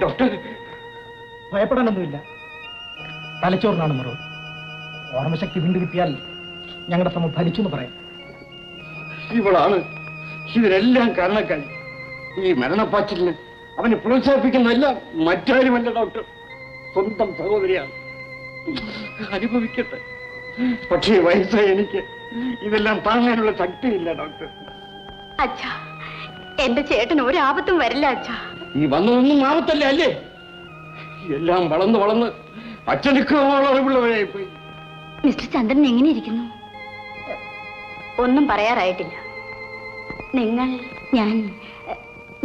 Doctor ഭയപ്പെടാനൊന്നുമില്ല. തലച്ചോറിനാണ് മറവ്. ഓർമ്മശക്തി വീണ്ടും കിട്ടിയാൽ ഞങ്ങളുടെ ശ്രമം ഫലിച്ചു എന്ന് പറയാം. ഇവളാണ് ഇതിനെല്ലാം കാരണക്കാരി. ഈ മരണപ്പാച്ചിലിന് അവനെ പ്രോത്സാഹിപ്പിക്കുന്നതല്ല മറ്റാരുമല്ല ഡോക്ടർ, സ്വന്തം സഹോദരിയാണ്. അനുഭവിക്കട്ടെ. പക്ഷേ വയസ്സായി എനിക്ക് ഇതെല്ലാം താങ്ങാനുള്ള ശക്തിയില്ല ഡോക്ടർ. അച്ഛാ, എന്റെ ചേട്ടന് ഒരു ആപത്തും വരില്ല അച്ഛാ. ഈ വന്നതൊന്നും ആപത്തല്ല അല്ലേ? എല്ലാം വളർന്ന് വളർന്ന് അച്ഛനൊക്കെ അറിവുള്ളവരായി പോയി. മിസ്റ്റർ ചന്ദ്രൻ എങ്ങനെ ഇരിക്കുന്നു? ഒന്നും പറയാറായിട്ടില്ല.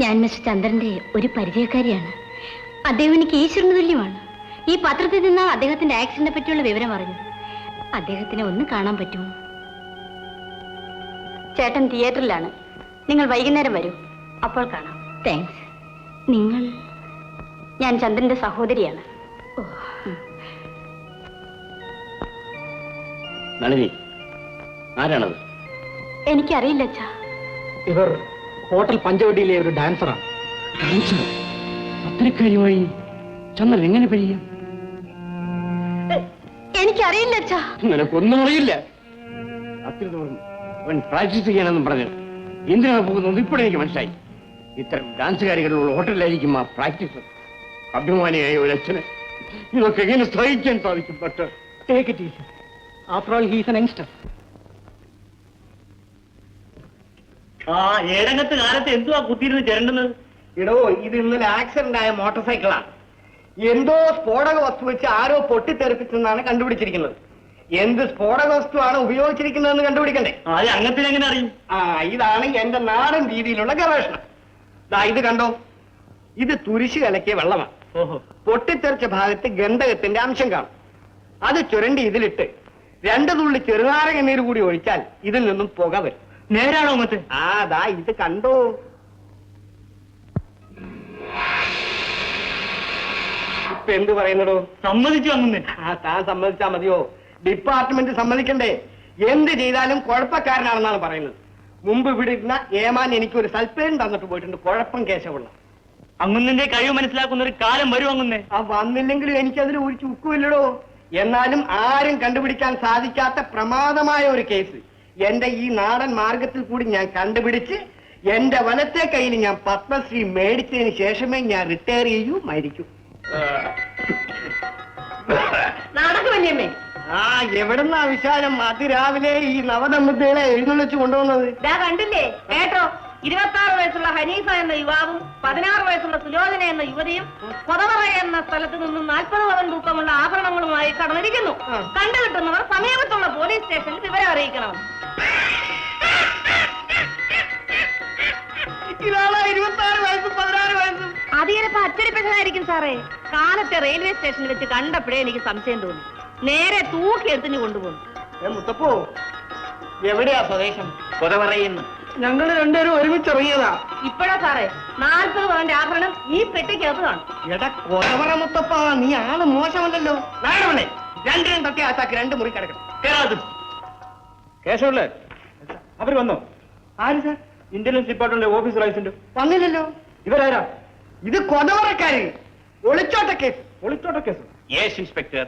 ഞാൻ മിസ്റ്റർ ചന്ദ്രന്റെ ഒരു പരിചയക്കാരിയാണ്. അദ്ദേഹം എനിക്ക് ഈശ്വരന് തുല്യമാണ്. ഈ പത്രത്തിൽ നിന്ന് അദ്ദേഹത്തിന്റെ ആക്സിഡന്റിനെ പറ്റിയുള്ള വിവരം അറിഞ്ഞു. അദ്ദേഹത്തിനെ ഒന്ന് കാണാൻ പറ്റുമോ? ചേട്ടൻ തിയേറ്ററിലാണ്. നിങ്ങൾ വൈകുന്നേരം വരൂ, അപ്പോൾ കാണാം. താങ്ക്സ്. ഞാൻ ചന്ദ്രന്റെ സഹോദരിയാണ്. നളിനി, ആരാണത്? എനിക്കറിയില്ല അച്ഛാ. ഇവർ ഹോട്ടൽ പഞ്ചവടിയിലെ ഒരു ഡാൻസറാണ്. അത്രക്കാര്യമായി ചന്ദ്രൻ എങ്ങനെ പരിചയം? എനിക്കറിയില്ല അച്ഛാ. നിനക്കൊന്നും അറിയില്ല. അവൻ പ്രാക്ടീസ് ചെയ്യാനെന്നും പറഞ്ഞു എന്തിനാണ് പോകുന്നത് ഇപ്പോഴെനിക്ക് മനസ്സിലായി. ഇത്തരം ഡാൻസുകാരികളുള്ള ഹോട്ടലിലായിരിക്കും ആ പ്രാക്ടീസ്. അഭിമാനിയായ ഒരു അച്ഛന് ഇതൊക്കെ എങ്ങനെ സഹിക്കാൻ സാധിക്കും? Doctor, take it easy. After all he is an youngster. ഏഴംഗത്ത് കാലത്ത് എന്തുവാ കുത്തിയിരുന്ന് ചിരണ്ടുന്നത്? ഇടോ, ഇത് ഇന്നലെ ആക്സിഡന്റ് ആയ മോട്ടോർ സൈക്കിളാണ്. എന്തോ സ്ഫോടക വസ്തു വെച്ച് ആരോ പൊട്ടിത്തെറിപ്പിച്ചെന്നാണ് കണ്ടുപിടിച്ചിരിക്കുന്നത്. എന്ത് സ്ഫോടക വസ്തുവാണ് ഉപയോഗിച്ചിരിക്കുന്നതെന്ന് കണ്ടുപിടിക്കണ്ടേ? അത് അങ്ങനത്തിന് എങ്ങനെ അറിയും? ഇതാണ് എന്റെ നാടൻ രീതിയിലുള്ള ഗവേഷണം. ഇത് കണ്ടോ, ഇത് തുരിശ് കലക്കിയ വെള്ളമാണ്. പൊട്ടിത്തെറിച്ച ഭാഗത്ത് ഗന്ധകത്തിന്റെ അംശം കാണും. അത് ചുരണ്ടി ഇതിലിട്ട് 2 തുള്ളി ചെറുനാരങ്ങ നീര് കൂടി ഒഴിച്ചാൽ ഇതിൽ നിന്നും പുക വരും. നേരാണോ മറ്റേ? ഇത് കണ്ടോ. ഇപ്പൊ എന്ത് പറയുന്നടോ? സമ്മതിച്ചു അങ്ങനെ. താൻ സമ്മതിച്ചാ മതിയോ? ഡിപ്പാർട്ട്മെന്റ് സമ്മതിക്കണ്ടേ? എന്ത് ചെയ്താലും കുഴപ്പക്കാരനാണെന്നാണ് പറയുന്നത്. മുമ്പ് ഇവിടെ ഇരുന്ന ഏമാൻ എനിക്കൊരു സൽപ്പേൻ തന്നിട്ട് പോയിട്ടുണ്ട്, കുഴപ്പം കേശമുള്ള. അങ്ങുന്നിന്റെ കഴിവ് മനസ്സിലാക്കുന്ന ഒരു കാലം വരും. അങ്ങുന്നേ വന്നില്ലെങ്കിലും എനിക്കതിൽ ഒരു ചുക്കുമില്ലടോ. എന്നാലും ആരും കണ്ടുപിടിക്കാൻ സാധിക്കാത്ത പ്രമാദമായ ഒരു കേസ് എന്റെ ഈ നാടൻ മാർഗത്തിൽ കൂടി ഞാൻ കണ്ടുപിടിച്ച് എന്റെ വലത്തെ കയ്യിൽ ഞാൻ പത്മശ്രീ മേടിച്ചതിന് ശേഷമേ ഞാൻ റിട്ടയർ ചെയ്യൂ, മരിക്കൂ. എവിടുന്നാ വിശാലം അതിരാവിലെ ഈ നവദമ്പതികളെ എഴുന്നള്ളിച്ചു കൊണ്ടുവന്നത്? കണ്ടില്ലേ കേട്ടോ, 26 വയസ്സുള്ള ഹനീഫ എന്ന യുവാവും 16 വയസ്സുള്ള സുലോചന എന്ന യുവതിയും കൊതവറ എന്ന സ്ഥലത്ത് നിന്നും 40 പവൻ തൂക്കമുള്ള ആഭരണങ്ങളുമായി കടന്നിരിക്കുന്നു. കണ്ടുകിട്ടുന്നവർ സമീപത്തുള്ള പോലീസ് സ്റ്റേഷനിൽ വിവരം അറിയിക്കണം. അത് ചിലപ്പോ അച്ചടിപ്പിച്ചതായിരിക്കും സാറേ. കാലത്തെ റെയിൽവേ സ്റ്റേഷനിൽ വെച്ച് കണ്ടപ്പോഴേ എനിക്ക് സംശയം തോന്നി. നേരെ തൂക്കി എടുത്തിഞ്ഞു കൊണ്ടുപോകുന്നു. മുത്തപ്പോ, എവിടെയാ സ്വദേശം? കൊതവറയെന്ന്. ഞങ്ങൾ രണ്ടുപേരും ഒരുമിച്ചിറങ്ങിയതാ. ഇപ്പോഴാ സാറേ 40 പവന്റെ ആഭരണം ഈ പെട്ടിക്കകത്ത് കാണും. എടാ കൊതവറ മുത്തപ്പ, നീ ആള് മോശമല്ലല്ലോ. നാടവളെ രണ്ടിനും തട്ടി ആത്താക്കി 2 മുറി കിടക്കണം. കേശവല്ലേ, അവര് വന്നോ? ആര് സാർ? ഇന്റലിജൻസ് ഡിപ്പാർട്ട്മെന്റ് ഓഫീസർ ആയിട്ടുണ്ട്. വന്നില്ലല്ലോ. ഇവരാരാ? ഇത് കൊതവറക്കാര്. ഒളിച്ചോട്ട കേസ്. ഒളിച്ചോട്ട കേസ്? യെസ് ഇൻസ്പെക്ടർ,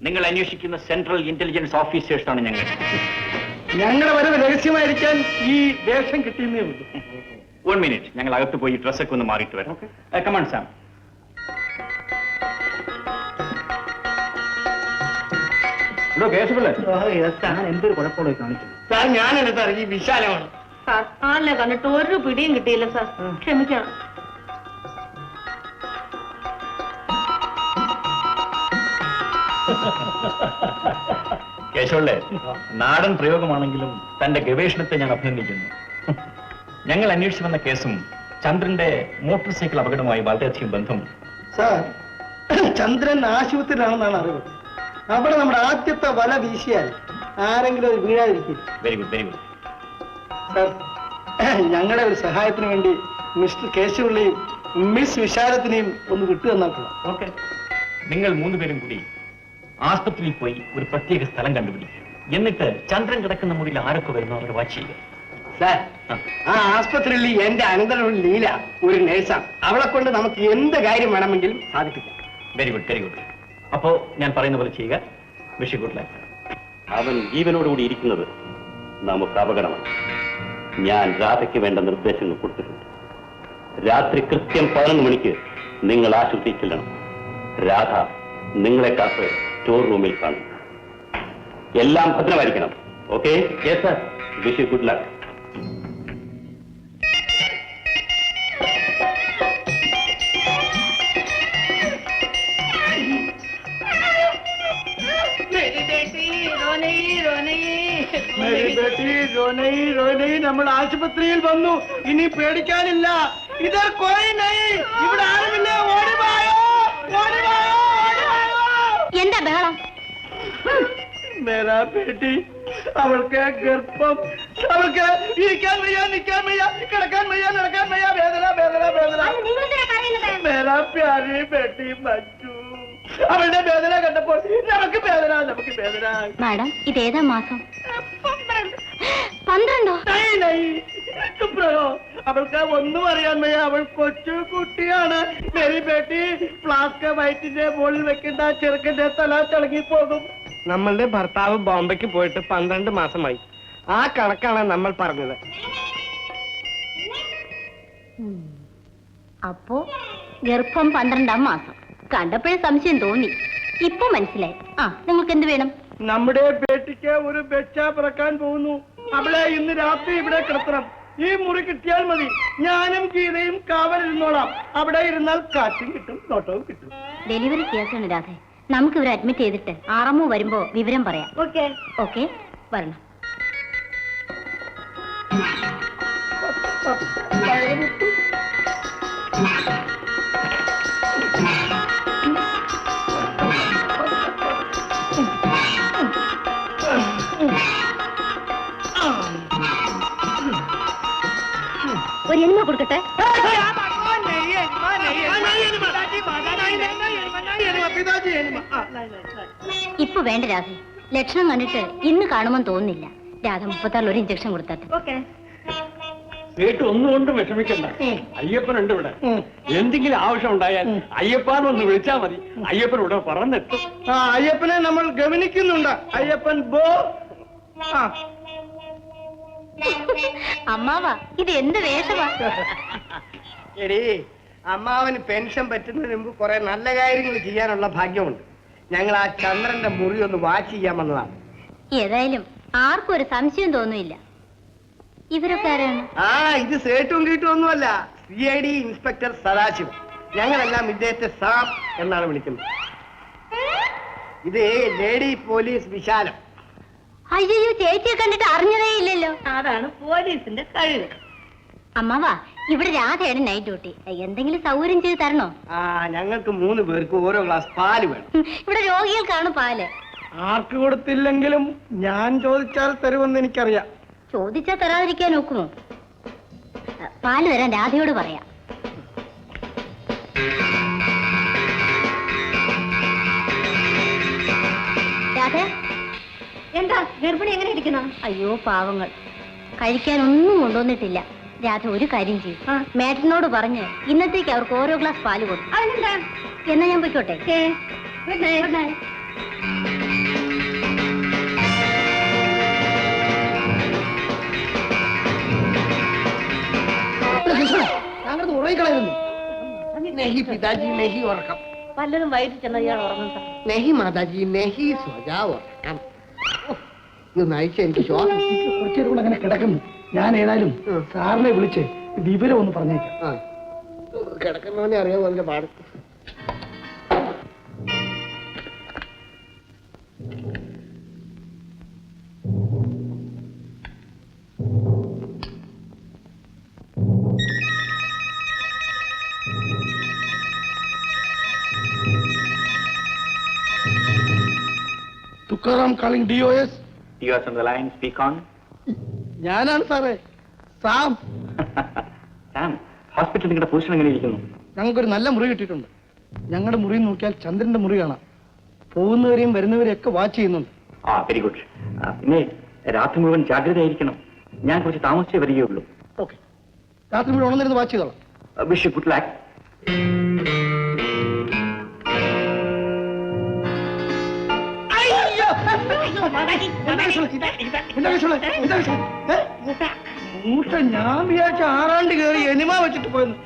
നിങ്ങൾ അന്വേഷിക്കുന്ന സെൻട്രൽ ഇന്റലിജൻസ് ഓഫീസേഴ്സാണ് ഞങ്ങൾ. ഞങ്ങളുടെ വരവ് രഹസ്യമായിരിക്കാൻ ഈ വേഷം കിട്ടിയെന്നേ ഉള്ളൂ. 1 മിനിറ്റ്, ഞങ്ങൾ അകത്ത് പോയി ഡ്രസ്സൊക്കെ ഒന്ന് മാറിയിട്ട് വരാം. Come on Sam. കേശവല്ലേ, എന്തൊരു കുഴപ്പമുള്ള കാണിച്ചു സാർ? ഞാനല്ല സാർ, ഈ വിശാലമാണ്. സാർ, ആളിനെ കണ്ടിട്ട് ഒരു പിടിയും കിട്ടിയില്ല സാർ, ക്ഷമിക്കണം. കേശവല്ലേ, നാടൻ പ്രയോഗമാണെങ്കിലും തന്റെ ഗവേഷണത്തെ ഞാൻ അഭിനന്ദിക്കുന്നു. ഞങ്ങൾ അന്വേഷിച്ചു വന്ന കേസും ചന്ദ്രന്റെ മോട്ടോർ സൈക്കിൾ അപകടവുമായി വളരെയധികം ബന്ധമുണ്ട്. സാർ, ചന്ദ്രൻ ആശുപത്രിയിലാണെന്നാണ് അറിവ്. അവിടെ നമ്മുടെ ആദ്യത്തെ വല വീശിയാൽ ആരെങ്കിലും അത് വീഴാതിരിക്കും. Very good, very good. Sir, ഞങ്ങളുടെ ഒരു സഹായത്തിന് വേണ്ടി മിസ്റ്റർ കേശവള്ളയും മിസ് വിശാലത്തിനെയും ഒന്ന് വിട്ടുതന്നാക്കണം. ഓക്കെ, നിങ്ങൾ 3 പേരും കൂടി ആസ്പത്രിയിൽ പോയി ഒരു പ്രത്യേക സ്ഥലം കണ്ടുപിടിക്കുക. എന്നിട്ട് ചന്ദ്രൻ കിടക്കുന്ന മുറിയിൽ ആരൊക്കെ വരുന്നു അവർ വാച്ച് ചെയ്യുക. സാർ, ആ ആസ്പത്രിയിൽ എന്റെ അനന്തരം ലീല ഒരു നേഴ്സാണ്. അവളെ കൊണ്ട് നമുക്ക് എന്ത് കാര്യം വേണമെങ്കിലും സാധിപ്പിക്കാം. Very good, very good. അപ്പോ ഞാൻ പറയുന്ന പോലെ ചെയ്യുക. Wish good life. അവൻ ജീവനോടുകൂടി ഇരിക്കുന്നത് നമുക്ക് അപകടമാണ്. ഞാൻ രാധയ്ക്ക് വേണ്ട നിർദ്ദേശങ്ങൾ കൊടുത്തിട്ടുണ്ട്. രാത്രി കൃത്യം 11 മണിക്ക് നിങ്ങൾ ആശുപത്രിയിൽ ചെല്ലണം. രാധ നിങ്ങളെ കാത്ത് സ്റ്റോർ റൂമിൽ കാണും. എല്ലാം ഭദ്രമായിരിക്കണം. Okay? Yes sir. Wish you good luck. നമ്മൾ ആശുപത്രിയിൽ വന്നു. ഇനി പേടിക്കാനില്ല. ഇതർ കോയി നഹീ. ഇവിടെ ആരുമില്ല. ഓടിവായോ, ഓടിവായോ, ഓടിവായോ. എന്താ ബഹളം? മേരാ ബേട്ടി, അവൾക്ക് ഗർഭം. അവൾക്ക് ഇരിക്കാൻ വയ്യ, നിൽക്കാൻ വയ്യ, കിടക്കാൻ വയ്യ, നടക്കാൻ വയ്യ. വേദന, വേദന, വേദന. മേരാ പ്യാരി ബേട്ടി മച്ചു. അവളുടെ വേദന കണ്ടപ്പോൾ നമുക്ക് വേദന, നമുക്ക് വേദന. മാഡം, ഇതേതാ മാസം? 12. അവൾക്ക് ഒന്നും അറിയാൻ വയ്യ. അവൾ കൊച്ചു കുട്ടിയാണ്. മേരി ബേട്ടി, ഫ്ലാസ്ക് വയറ്റിന്റെ മുകളിൽ വെക്കേണ്ട ചെറുക്കന്റെ തല തിളങ്ങിപ്പോകും. നമ്മളുടെ ഭർത്താവ് ബോംബെക്ക് പോയിട്ട് 12 മാസമായി. ആ കണക്കാണ് നമ്മൾ പറഞ്ഞത്. അപ്പോ ഗർഭം 12-ാം മാസം. കണ്ടപ്പോഴേ സംശയം തോന്നി. ഇപ്പൊ മനസ്സിലായി. ആ, നിങ്ങൾക്ക് എന്ത് വേണം? നമ്മുടെ ബേട്ടിക്ക് ഒരു ബെച്ച പിറക്കാൻ പോകുന്നു. അവളെ ഇന്ന് രാത്രി ഇവിടെ കിടത്തണം. ഈ മുറി കിട്ടിയാൽ മതി. ഞാനും ഗീതയും കാവലിരുന്നോളാം. അവിടെ ഇരുന്നാൽ കാറ്റും കിട്ടും, നോട്ടവും കിട്ടും. ഡെലിവറി കേസാണ് രാധ. നമുക്ക് ഇവരെ അഡ്മിറ്റ് ചെയ്തിട്ട് ആറമ്മോ വരുമ്പോ വിവരം പറയാം. ഓക്കെ? ഓക്കെ, വരണം. ഒരു എണ്ണ കൊടുക്കട്ടെ? ഇപ്പൊ വേണ്ട രാധ. ലക്ഷണം കണ്ടിട്ട് ഇന്ന് കാണുമെന്ന് തോന്നുന്നില്ല. രാധ 36 ഒരു ഇഞ്ചക്ഷൻ കൊടുത്തട്ടെ. വീട്ടിൽ ഒന്നുകൊണ്ടും വിഷമിക്കണ്ട. അയ്യപ്പനുണ്ട് ഇവിടെ. എന്തെങ്കിലും ആവശ്യം ഉണ്ടായാൽ അയ്യപ്പാനൊന്ന് വിളിച്ചാൽ മതി. അയ്യപ്പൻ ഇവിടെ പറന്നെത്തും. അയ്യപ്പനെ നമ്മൾ ഗവനിക്കുന്നുണ്ട്. അയ്യപ്പൻ ബോ. അമ്മാവാ, ഇത് എന്ത് വേഷമാ? എടീ, അമ്മാവന് പെൻഷൻ പറ്റുന്നതിന് മുമ്പ് കുറെ നല്ല കാര്യങ്ങൾ ചെയ്യാനുള്ള ഭാഗ്യമുണ്ട്. ഞങ്ങൾ ആ ചന്ദ്രന്റെ മുറി ഒന്ന് വാച്ച് ചെയ്യാൻ വന്നതാണ്. ഏതായാലും ആർക്കും ഒരു സംശയം തോന്നുന്നില്ല. ഇവരൊക്കെ ആരാണ്? ഇത് സേട്ടും കീട്ടും ഒന്നുമല്ല. CID inspector Sadasivam. ഞങ്ങളെല്ലാം ഇദ്ദേഹത്തെ സാം എന്നാണ് വിളിക്കുന്നത്. ഇത് ലേഡി പോലീസ് വിശാലം. അയ്യോ, ചേച്ചിയെ കണ്ടിട്ട് അറിഞ്ഞതേ ഇല്ലല്ലോ. അതാണ് പോലീസിന്റെ കഴിവ്. അമ്മാവാ, ഇവിടെ രാധയാണ് നൈറ്റ് ഡ്യൂട്ടി. എന്തെങ്കിലും സൗകര്യം ചെയ്ത് തരണോ? ഞങ്ങൾക്ക് 3 പേർക്ക് ഓരോ ഗ്ലാസ് പാല് വേണം. ഇവിടെ രോഗികൾക്കാണ് പാല്. ആർക്ക് കൊടുത്തില്ലെങ്കിലും ഞാൻ ചോദിച്ചാൽ തരുമെന്ന് എനിക്കറിയാം. ചോദിച്ചാൽ തരാതിരിക്കാൻ നോക്കുമോ? പാല് തരാൻ രാധയോട് പറയാം. രാധ, എന്താ ഗർഭിണി എങ്ങനെ ഇരിക്കണം? അയ്യോ പാവങ്ങൾ, കഴിക്കാനൊന്നും കൊണ്ടുവന്നിട്ടില്ല. രാധ ഒരു കാര്യം ചെയ്യും, മേട്ടനോട് പറഞ്ഞ് ഇന്നത്തേക്ക് അവർക്ക് ഓരോ ഗ്ലാസ് പാല് കൊടുക്കും. അതിനെന്താ? എന്നാ ഞാൻ പോയിക്കോട്ടെ. Good night. Good night. താങ്കൾ ഉറങ്ങിക്കളയുന്നു. നെഹി പിതാജി, നെഹി ഉറക്കം. വല്ലതും വൈകിട്ട് ചെന്ന ഇയാൾ ഉറങ്ങും. നെഹി മാതാജി, നെഹി സ്വജാ ഉറക്കം. ഇത് നയിച്ച എനിക്ക് ശ്വാസം കുറച്ചേരും കൂടെ അങ്ങനെ കിടക്കുന്നു. ഞാൻ ഏതായാലും സാറിനെ വിളിച്ച് വിവരം ഒന്ന് പറഞ്ഞേക്കാം. കിടക്കുന്നവനെ അറിയാമോ അതിന്റെ പാട്? Tukaram calling DOS. DOS on the line. Speak on. ഞാനാണ് സാറേ, സാം. സാം, ഹോസ്പിറ്റലിൽ നിങ്ങളുടെ പൊസിഷൻ എങ്ങനെ ഇരിക്കുന്നു? ഞങ്ങൾക്കൊരു നല്ല മുറി കിട്ടിയിട്ടുണ്ട്. ഞങ്ങളുടെ മുറി നോക്കിയാൽ ചന്ദ്രന്റെ മുറി കാണാം. പോകുന്നവരെയും വരുന്നവരെയും ഒക്കെ വാച്ച് ചെയ്യുന്നുണ്ട്. Very good. പിന്നെ രാത്രി മുഴുവൻ ജാഗ്രതയായിരിക്കണം. ഞാൻ കുറച്ച് താമസിച്ചേ വരികയുള്ളൂ. ഓക്കെ, രാത്രി മുഴുവൻ ഉണർന്നിരുന്ന് വാച്ച് ചെയ്തോളാം. Wish you good luck. മൂട്ട ഞാൻ വിചാരിച്ച 6 കയറി എനിമ വെച്ചിട്ട് പോയെന്ന്.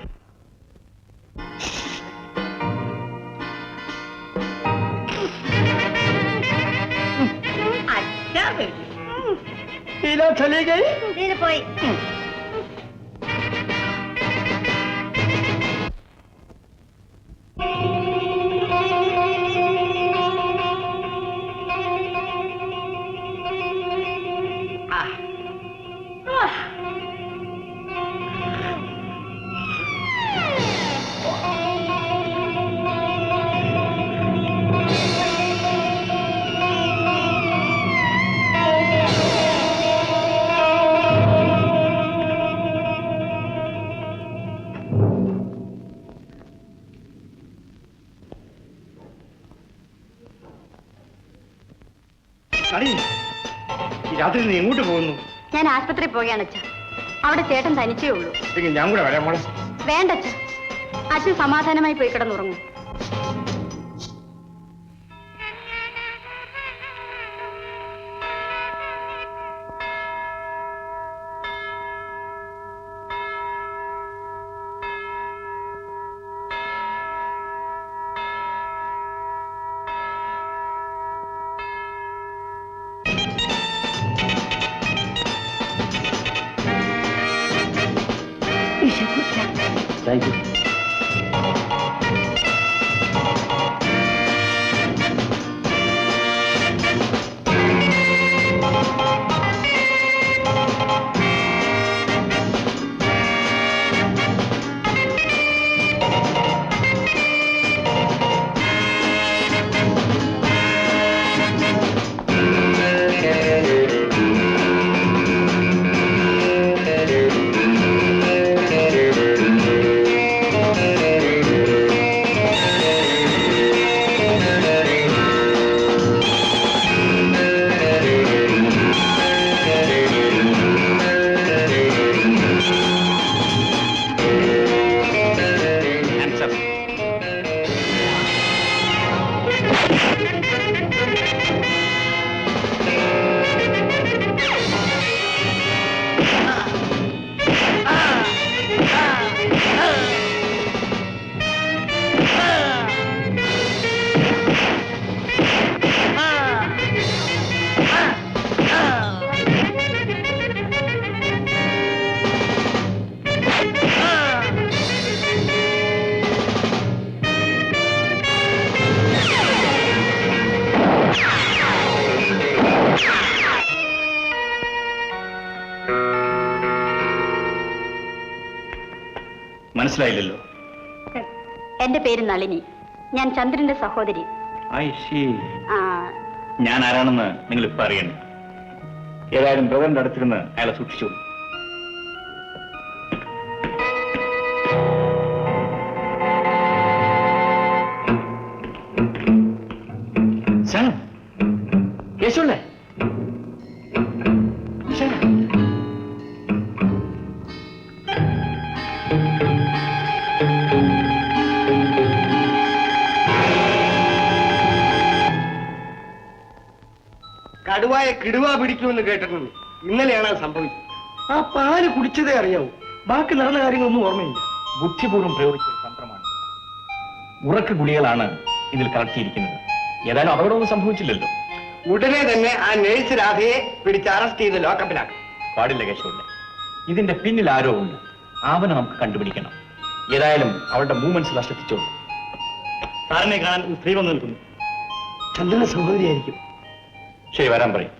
പോയി ഈ രാത്രി നീ എങ്ങോട്ട് പോകുന്നു? ഞാൻ ആശുപത്രിയിൽ പോവുകയാണ് അച്ഛ. അവിടെ ചേട്ടൻ തനിച്ചേ ഉള്ളൂ. ഞാൻ കൂടെ വരാം മോളെ. വേണ്ട അച്ഛ, അച്ഛൻ സമാധാനമായി പോയി കിടന്നുറങ്ങും. Thank you. മനസ്സിലായില്ലല്ലോ. എന്റെ പേര് നളിനി. ഞാൻ ചന്ദ്രന്റെ സഹോദരി. ഞാൻ ആരാണെന്ന് നിങ്ങൾ ഇപ്പൊ അറിയണം. ഏതായാലും ബ്രദറിന്റെ അടുത്തിരുന്ന് അയാളെ സൂക്ഷിച്ചോളൂ. കേശുള്ളേ കടുവായ കിടുവ പിടിക്കുമെന്ന് കേട്ടിട്ടുണ്ട്. ഇന്നലെയാണ് അത് സംഭവിച്ചത്. ആ പാല് കുടിച്ചതേ അറിയാവൂ, ബാക്കി നടന്ന കാര്യങ്ങളൊന്നും ഓർമ്മയില്ല. ബുദ്ധിപൂർവ്വം പ്രയോഗിച്ച ഒരു തന്ത്രമാണ്. ഉറക്ക് ഗുളികളാണ് ഇതിൽ കളക്ടിയിരിക്കുന്നത്. ഏതായാലും അപകടമൊന്നും സംഭവിച്ചില്ലല്ലോ. ഉടനെ തന്നെ ആ നേഴ്സ് രാധയെ പിടിച്ച് അറസ്റ്റ് ചെയ്ത് ലോക്കപ്പിലാക്കും. പാടില്ല കേശവല്ലേ, ഇതിന്റെ പിന്നിൽ ആരോ ഉണ്ട്. അവനെ നമുക്ക് കണ്ടുപിടിക്കണം. ഏതായാലും അവളുടെ മൂവ്മെന്റ്സ് ശ്രദ്ധിച്ചോളൂ. സാറിനെ കാണാൻ സ്ത്രീ വന്നു നിൽക്കുന്നു. ചന്ദ്രന്റെ സഹോദരിയായിരിക്കും. ശരി, വരാൻ പറയും.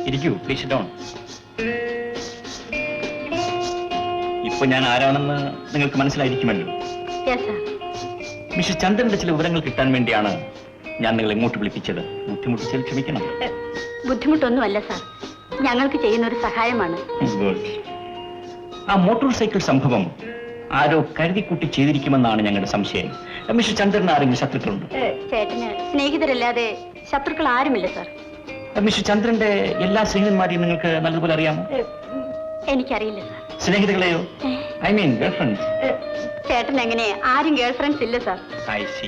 ഇരിക്കൂ, പ്ലീസ് ഡൗൺ. ഇപ്പൊ ഞാൻ ആരാണെന്ന് നിങ്ങൾക്ക് മനസ്സിലായിരിക്കുമല്ലോ. മിസ്റ്റർ ചന്ദ്രന്റെ ചില വിവരങ്ങൾ കിട്ടാൻ വേണ്ടിയാണ് ഞാൻ നിങ്ങളെ ഇങ്ങോട്ട് വിളിപ്പിച്ചത്. ബുദ്ധിമുട്ടിച്ചാൽ ക്ഷമിക്കണം. ബുദ്ധിമുട്ടൊന്നുമല്ല സാർ, ഞങ്ങൾക്ക് ചെയ്യുന്ന ഒരു സഹായമാണ്. ആ മോട്ടോർ സൈക്കിൾ സംഭവം ആരോ കരുതിക്കൂട്ടി ചെയ്തിരിക്കുമെന്നാണ് ഞങ്ങളുടെ സംശയം. മിസ്റ്റർ ചന്ദ്രന് ആരെങ്കിലും ശത്രുക്കളുണ്ട്? ചേട്ടന് സ്നേഹിതരല്ലാതെ ശത്രുക്കൾ ആരുമില്ല സാർ. മിസ്റ്റർ ചന്ദ്രന്റെ എല്ലാ സ്നേഹിതന്മാരെയും നിങ്ങൾക്ക് നല്ലതുപോലെ അറിയാമോ? എനിക്കറിയില്ല സാർ. സ്നേഹിതകളെയോ? I mean girlfriends. ചേട്ടൻ എങ്ങനെ ആരും ഗേൾ ഫ്രണ്ട്സ് ഇല്ല സാർ. I see.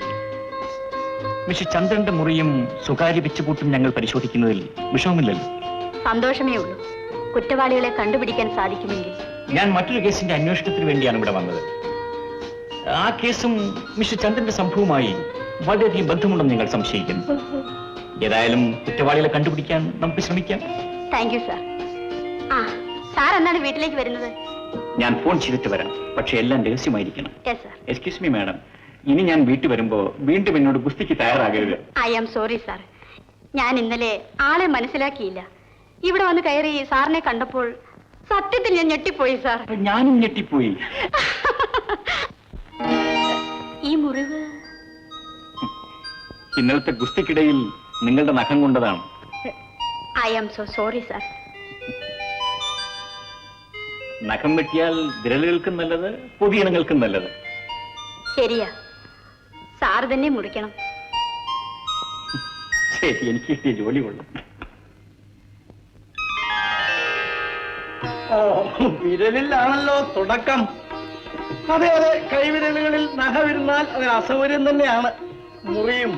മിസ്റ്റർ ചന്ദ്രന്റെ മുറിയും സ്വകാര്യ വെച്ചുകൂട്ടും ഞങ്ങൾ പരിശോധിക്കുന്നതിൽ വിഷമമില്ലല്ലോ? സന്തോഷമേ ഉള്ളൂ. കുറ്റവാളികളെ കണ്ടുപിടിക്കാൻ സാധിക്കുമെങ്കിൽ. ഞാൻ മറ്റൊരു കേസിന്റെ അന്വേഷണത്തിന് വേണ്ടിയാണ് ഇവിടെ വന്നത്. ആ കേസും മിസ്റ്റർ ചന്ദ്രന്റെ സംഭവവുമായി വളരെയധികം ബന്ധമുണ്ടെന്ന് നിങ്ങൾ സംശയിക്കുന്നു. ഏതായാലും കുറ്റവാളികളെ കണ്ടുപിടിക്കാൻ നമുക്ക് ശ്രമിക്കാം. Thank you sir. ആ സാർ എന്നാണ് വീട്ടിലേക്ക് വരുന്നത്? ഞാൻ ഫോൺ ചെയ്തിട്ട് വരാം, പക്ഷെ എല്ലാം രഹസ്യമായിരിക്കണം. Yes sir. Excuse me madam, ഇനി ഞാൻ വീട്ടിൽ വരുമ്പോ വീണ്ടും എന്നോട് ഗുസ്തിക്ക് തയ്യാറാകരുത്. I am sorry sir. ഞാൻ ഇന്നലെ ആളെ മനസ്സിലാക്കിയില്ല. ഇവിടെ വന്ന് കയറി സാറിനെ കണ്ടപ്പോൾ സത്യത്തിൽ ഞാൻ ഞെട്ടിപ്പോയി സാർ. ഞാനും ഞെട്ടിപ്പോയി. ഈ മുറിവ് ഇന്നലത്തെ ഗുസ്തിക്കിടയിൽ നിങ്ങളുടെ നഖം കൊണ്ടതാണ്. I am so sorry sir. നഖം വെട്ടിയാൽ വിരലുകൾക്കും നല്ലത്, പൊതിയിണങ്ങൾക്കും നല്ലത്. ശരിയാ, സാർ തന്നെ മുറിക്കണം. ശരി, എനിക്ക് കിട്ടിയ ജോലി കൊള്ളും. വിരലിലാണല്ലോ തുടക്കം. അതെ അതെ, കൈവിരലുകളിൽ നഖമിരുന്നാൽ അതിന് അസൗകര്യം തന്നെയാണ്. മുറിയും